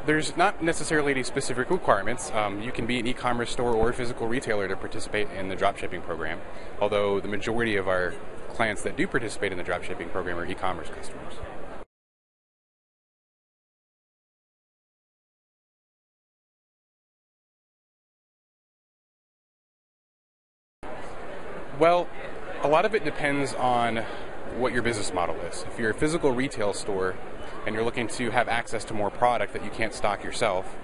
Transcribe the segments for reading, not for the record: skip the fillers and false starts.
There's not necessarily any specific requirements. You can be an e-commerce store or a physical retailer to participate in the dropshipping program, although the majority of our clients that do participate in the dropshipping program are e-commerce customers. Well, a lot of it depends on what your business model is. If you're a physical retail store and you're looking to have access to more product that you can't stock yourself,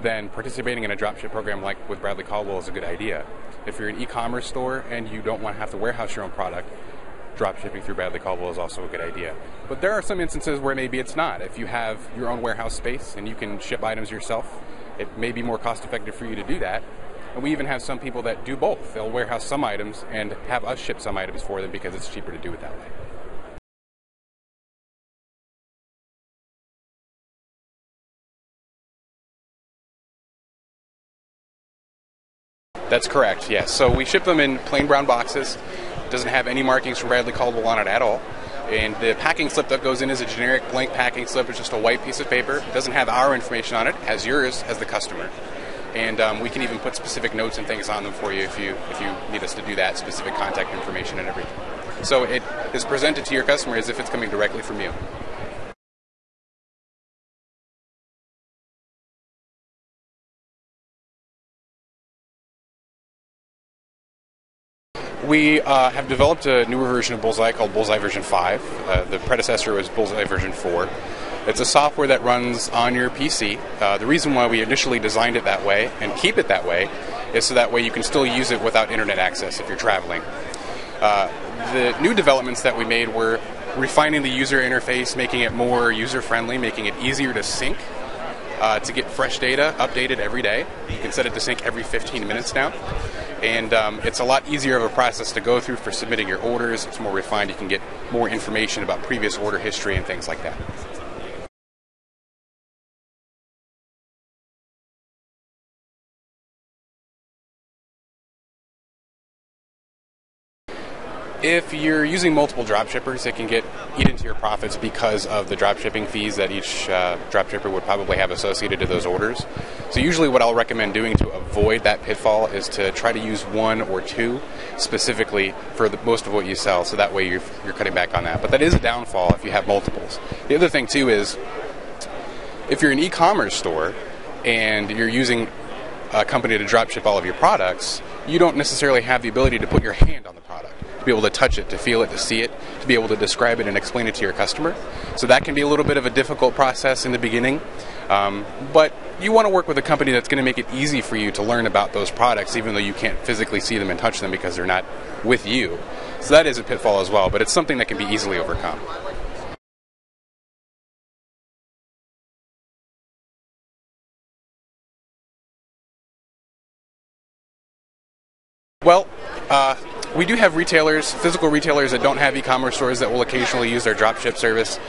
then participating in a dropship program like with Bradley Caldwell is a good idea. If you're an e-commerce store and you don't want to have to warehouse your own product, dropshipping through Bradley Caldwell is also a good idea. But there are some instances where maybe it's not. If you have your own warehouse space and you can ship items yourself, it may be more cost effective for you to do that. And we even have some people that do both. They'll warehouse some items and have us ship some items for them because it's cheaper to do it that way. That's correct, yes. So we ship them in plain brown boxes. It doesn't have any markings from Bradley Caldwell on it at all. And the packing slip that goes in is a generic blank packing slip. It's just a white piece of paper. It doesn't have our information on it, it has yours as the customer. And we can even put specific notes and things on them for you if you need us to do that, specific contact information and everything. So it is presented to your customer as if it's coming directly from you. We have developed a newer version of Bullseye called Bullseye version 5. The predecessor was Bullseye version 4. It's a software that runs on your PC. The reason why we initially designed it that way and keep it that way is so that way you can still use it without internet access if you're traveling. The new developments that we made were refining the user interface, making it more user-friendly, making it easier to sync, to get fresh data updated every day. You can set it to sync every 15 minutes now. And it's a lot easier of a process to go through for submitting your orders. It's more refined. You can get more information about previous order history and things like that. If you're using multiple dropshippers, it can eat into your profits because of the dropshipping fees that each dropshipper would probably have associated to those orders. So usually what I'll recommend doing to avoid that pitfall is to try to use one or two specifically for most of what you sell, so that way you're cutting back on that. But that is a downfall if you have multiples. The other thing too is if you're an e-commerce store and you're using a company to dropship all of your products, you don't necessarily have the ability to put your hand on the product, to be able to touch it, to feel it, to see it, to be able to describe it and explain it to your customer. So that can be a little bit of a difficult process in the beginning, but you want to work with a company that's going to make it easy for you to learn about those products, even though you can't physically see them and touch them because they're not with you. So that is a pitfall as well, but it's something that can be easily overcome. Well, we do have retailers, physical retailers that don't have e-commerce stores that will occasionally use our dropship service,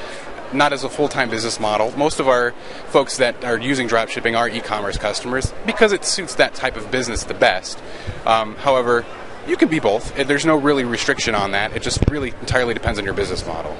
not as a full-time business model. Most of our folks that are using dropshipping are e-commerce customers because it suits that type of business the best. However, you can be both. There's no really restriction on that. It just really entirely depends on your business model.